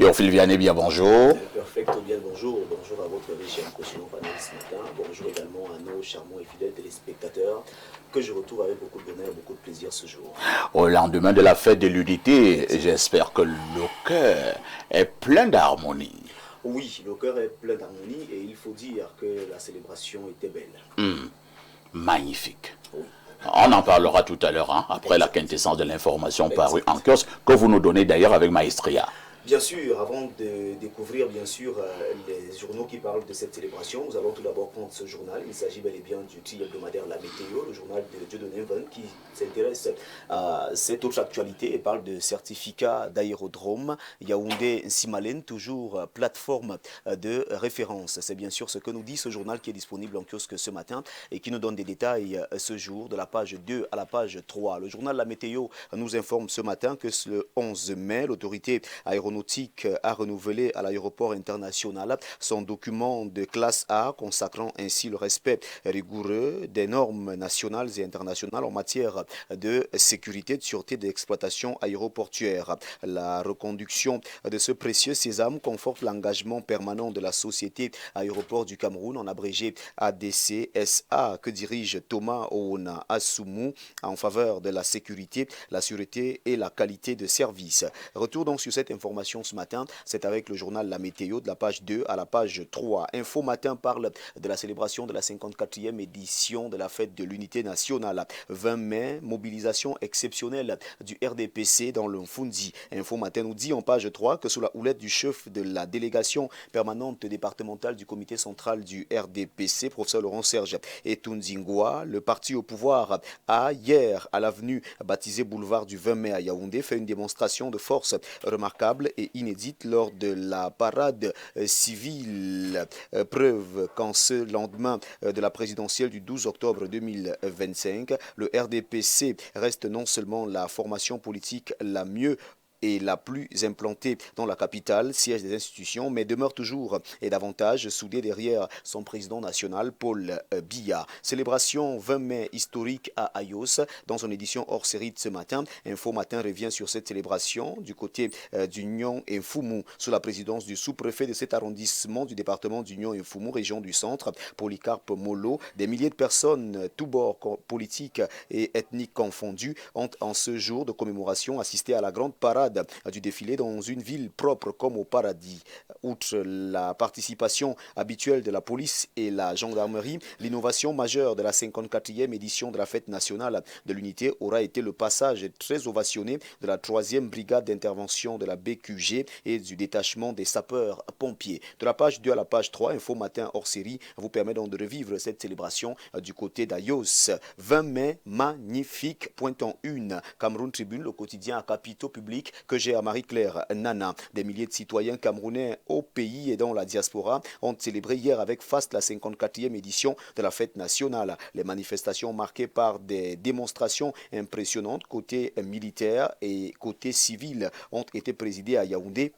Théophile Vianney, bien bonjour. Perfecto, bien bonjour. Bonjour à votre riche et impressionnant panel ce matin. Bonjour également à nos charmants et fidèles téléspectateurs que je retrouve avec beaucoup de bonheur et beaucoup de plaisir ce jour. Au lendemain de la fête de l'unité, j'espère que le cœur est plein d'harmonie. Oui, le cœur est plein d'harmonie et il faut dire que la célébration était belle. Magnifique. Oui. On en parlera tout à l'heure, après la quintessence de l'information parue en kiosque, que vous nous donnez d'ailleurs avec maestria. Bien sûr, avant de découvrir bien sûr les journaux qui parlent de cette célébration, nous allons tout d'abord prendre ce journal. Il s'agit bel et bien du titre hebdomadaire La Météo, le journal de Dieudonné Van qui s'intéresse à cette autre actualité et parle de certificat d'aérodrome. Yaoundé Simalène, toujours plateforme de référence. C'est bien sûr ce que nous dit ce journal qui est disponible en kiosque ce matin et qui nous donne des détails ce jour de la page 2 à la page 3. Le journal La Météo nous informe ce matin que le 11 mai, l'autorité aéronautique a renouvelé à l'aéroport international son document de classe A, consacrant ainsi le respect rigoureux des normes nationales et internationales en matière de sécurité, de sûreté d'exploitation aéroportuaire. La reconduction de ce précieux sésame conforte l'engagement permanent de la Société Aéroport du Cameroun, en abrégé ADCSA, que dirige Thomas Oona Assoumou, en faveur de la sécurité, la sûreté et la qualité de service. Retour donc sur cette information ce matin, c'est avec le journal La Météo de la page 2 à la page 3. Info Matin parle de la célébration de la 54e édition de la fête de l'unité nationale. 20 mai, mobilisation exceptionnelle du RDPC dans le Mfundi. Info Matin nous dit en page 3 que sous la houlette du chef de la délégation permanente départementale du comité central du RDPC, professeur Laurent Serge Etundingwa, le parti au pouvoir a hier à l'avenue baptisée boulevard du 20 mai à Yaoundé fait une démonstration de force remarquable et inédite lors de la parade civile. Preuve qu'en ce lendemain de la présidentielle du 12 octobre 2025, le RDPC reste non seulement la formation politique la mieux et la plus implantée dans la capitale, siège des institutions, mais demeure toujours et davantage soudée derrière son président national, Paul Biya. Célébration 20 mai historique à Ayos, dans son édition hors série de ce matin. Info Matin revient sur cette célébration du côté d'Union et Mfumu, sous la présidence du sous-préfet de cet arrondissement du département d'Union et Mfumu, région du centre, Polycarpe Molo. Des milliers de personnes, tous bords politiques et ethniques confondus, ont en ce jour de commémoration assisté à la grande parade du défilé dans une ville propre comme au paradis. Outre la participation habituelle de la police et la gendarmerie, l'innovation majeure de la 54e édition de la fête nationale de l'unité aura été le passage très ovationné de la 3e brigade d'intervention de la BQG et du détachement des sapeurs-pompiers. De la page 2 à la page 3, Info Matin hors série vous permet donc de revivre cette célébration du côté d'Ayos. 20 mai, magnifique, pointant une. Cameroun Tribune, le quotidien à capitaux publics que j'ai à Marie-Claire Nana. Des milliers de citoyens camerounais au pays et dans la diaspora ont célébré hier avec faste la 54e édition de la fête nationale. Les manifestations marquées par des démonstrations impressionnantes côté militaire et côté civil ont été présidées à Yaoundé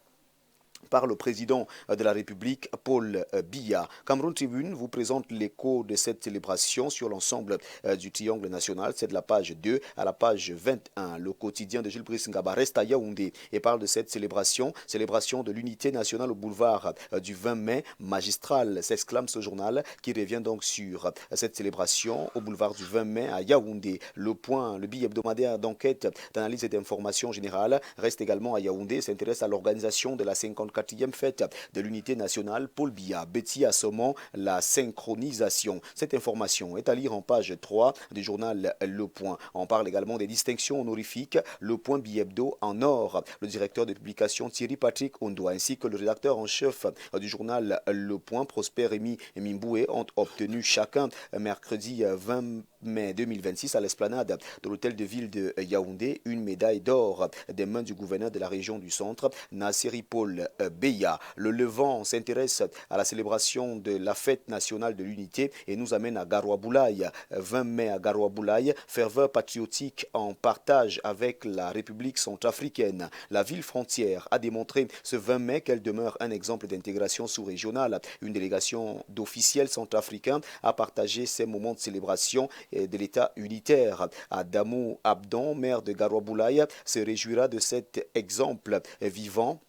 par le président de la République, Paul Biya. Cameroun Tribune vous présente l'écho de cette célébration sur l'ensemble du triangle national. C'est de la page 2 à la page 21. Le quotidien de Jules Brice Ngaba reste à Yaoundé et parle de cette célébration de l'unité nationale au boulevard du 20 mai. Magistrale, s'exclame ce journal qui revient donc sur cette célébration au boulevard du 20 mai à Yaoundé. Le point, le billet hebdomadaire d'enquête, d'analyse et d'information générale reste également à Yaoundé, s'intéresse à l'organisation de la 54e fête de l'unité nationale. Paul Biya, Betty Assomant, la synchronisation. Cette information est à lire en page 3 du journal Le Point. On parle également des distinctions honorifiques. Le Point Bihebdo en or. Le directeur de publication Thierry Patrick Ondoa ainsi que le rédacteur en chef du journal Le Point, Prosper Rémy Mimboué, ont obtenu chacun mercredi 20 mai 2026 à l'esplanade de l'hôtel de ville de Yaoundé une médaille d'or des mains du gouverneur de la région du centre, Nasseri Paul Beya. Le Levant s'intéresse à la célébration de la fête nationale de l'unité et nous amène à Garoua-Boulaye. 20 mai à Garoua-Boulaye, ferveur patriotique en partage avec la République centrafricaine. La ville frontière a démontré ce 20 mai qu'elle demeure un exemple d'intégration sous-régionale. Une délégation d'officiels centrafricains a partagé ces moments de célébration de l'État unitaire. Adamou Abdon, maire de Garoua-Boulaye, se réjouira de cet exemple vivant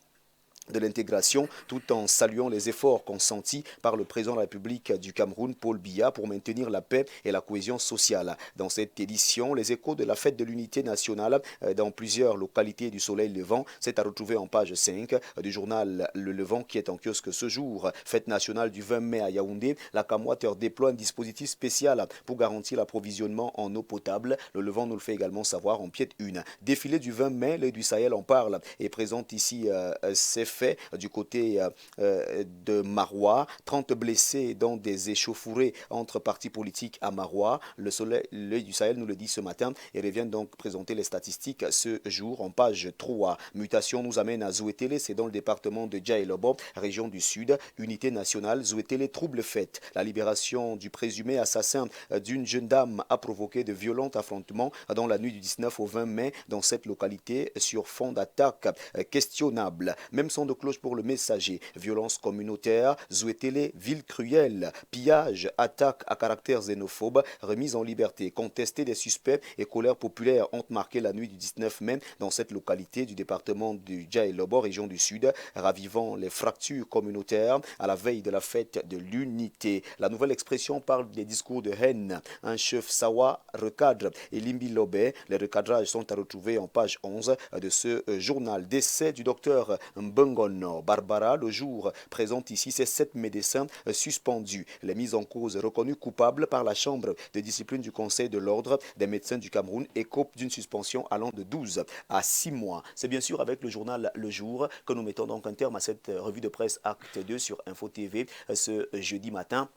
de l'intégration, tout en saluant les efforts consentis par le président de la République du Cameroun, Paul Biya, pour maintenir la paix et la cohésion sociale. Dans cette édition, les échos de la fête de l'unité nationale dans plusieurs localités du Soleil Levant, c'est à retrouver en page 5 du journal Le Levant qui est en kiosque ce jour. Fête nationale du 20 mai à Yaoundé, la Camwater déploie un dispositif spécial pour garantir l'approvisionnement en eau potable. Le Levant nous le fait également savoir en pièce 1. Défilé du 20 mai, l'œil du Sahel en parle et présente ici ces faits du côté de Marois, 30 blessés dans des échauffourées entre partis politiques à Marois. L'œil du Sahel nous le dit ce matin et revient donc présenter les statistiques ce jour en page 3. Mutation nous amène à Zouétélé, c'est dans le département de Djaïlobo, région du Sud. Unité nationale, Zouétélé trouble fête. La libération du présumé assassin d'une jeune dame a provoqué de violents affrontements dans la nuit du 19 au 20 mai dans cette localité sur fond d'attaque questionnable. Même son de cloche pour le messager. Violence communautaire, Zouétélé, ville cruelle, pillage, attaque à caractère xénophobe, remise en liberté, contesté des suspects et colère populaire ont marqué la nuit du 19 mai dans cette localité du département du Djaïlobo, région du Sud, ravivant les fractures communautaires à la veille de la fête de l'unité. La nouvelle expression parle des discours de haine. Un chef Sawa recadre et Limbi Lobé. Les recadrages sont à retrouver en page 11 de ce journal. Décès du docteur Mbongono Barbara, le jour, présente ici ces 7 médecins suspendus. Les mises en cause reconnues coupables par la Chambre de discipline du Conseil de l'Ordre des médecins du Cameroun écopent d'une suspension allant de 12 à 6 mois. C'est bien sûr avec le journal Le Jour que nous mettons donc un terme à cette revue de presse Acte 2 sur Info TV ce jeudi matin.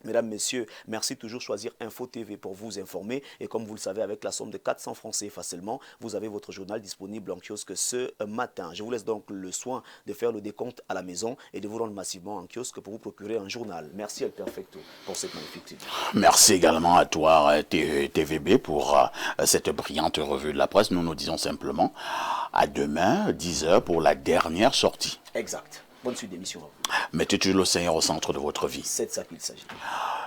Mesdames, Messieurs, merci de toujours choisir Info TV pour vous informer. Et comme vous le savez, avec la somme de 400 francs CFA seulement, vous avez votre journal disponible en kiosque ce matin. Je vous laisse donc le soin de faire le décompte à la maison et de vous rendre massivement en kiosque pour vous procurer un journal. Merci El Perfecto pour cette magnifique vidéo. Merci également à toi, TVB, pour cette brillante revue de la presse. Nous nous disons simplement à demain, 10h, pour la dernière sortie. Exact. Bonne suite d'émission à vous. Mettez toujours le Seigneur au centre de votre vie. C'est de ça qu'il s'agit.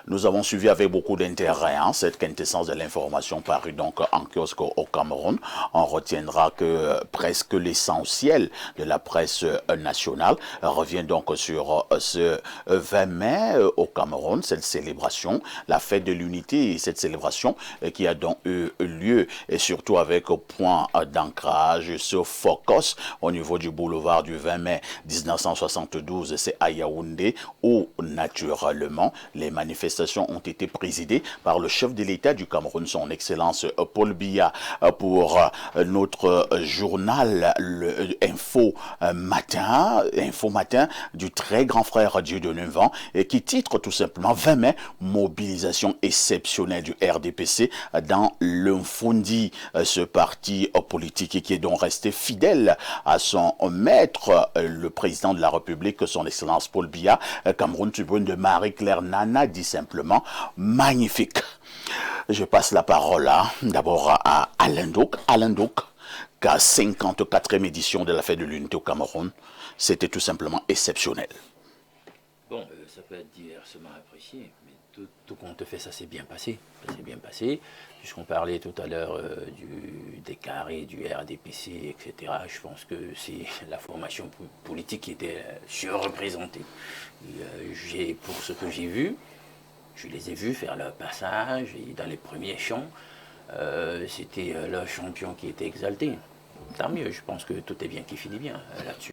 Nous avons suivi avec beaucoup d'intérêt cette quintessence de l'information parue donc en kiosque au Cameroun. On retiendra que presque l'essentiel de la presse nationale revient donc sur ce 20 mai au Cameroun, cette célébration, la fête de l'unité et cette célébration qui a donc eu lieu et surtout avec point d'ancrage, ce focus au niveau du boulevard du 20 mai 1972, c'est à Yaoundé où naturellement les manifestations ont été présidées par le chef de l'État du Cameroun, son Excellence Paul Biya, pour notre journal le Info Matin du très grand frère Dieudonné Vent, et qui titre tout simplement 20 mai, mobilisation exceptionnelle du RDPC dans l'Infondi, ce parti politique qui est donc resté fidèle à son maître, le président de la République, son Excellence Paul Biya. Cameroun Tribune de Marie-Claire Nana dit simplement magnifique. Je passe la parole d'abord à Alain Douk. Alain Douk, qu'à 54e édition de la fête de l'unité au Cameroun, c'était tout simplement exceptionnel. Bon, ça peut être diversement apprécié, mais tout compte fait, ça s'est bien passé. Ça s'est bien passé, puisqu'on parlait tout à l'heure des carrés, du RDPC, etc. Je pense que c'est la formation politique qui était surreprésentée. Pour ce que j'ai vu, je les ai vus faire leur passage, et dans les premiers chants, c'était leur champion qui était exalté. Tant mieux, je pense que tout est bien qui finit bien là-dessus.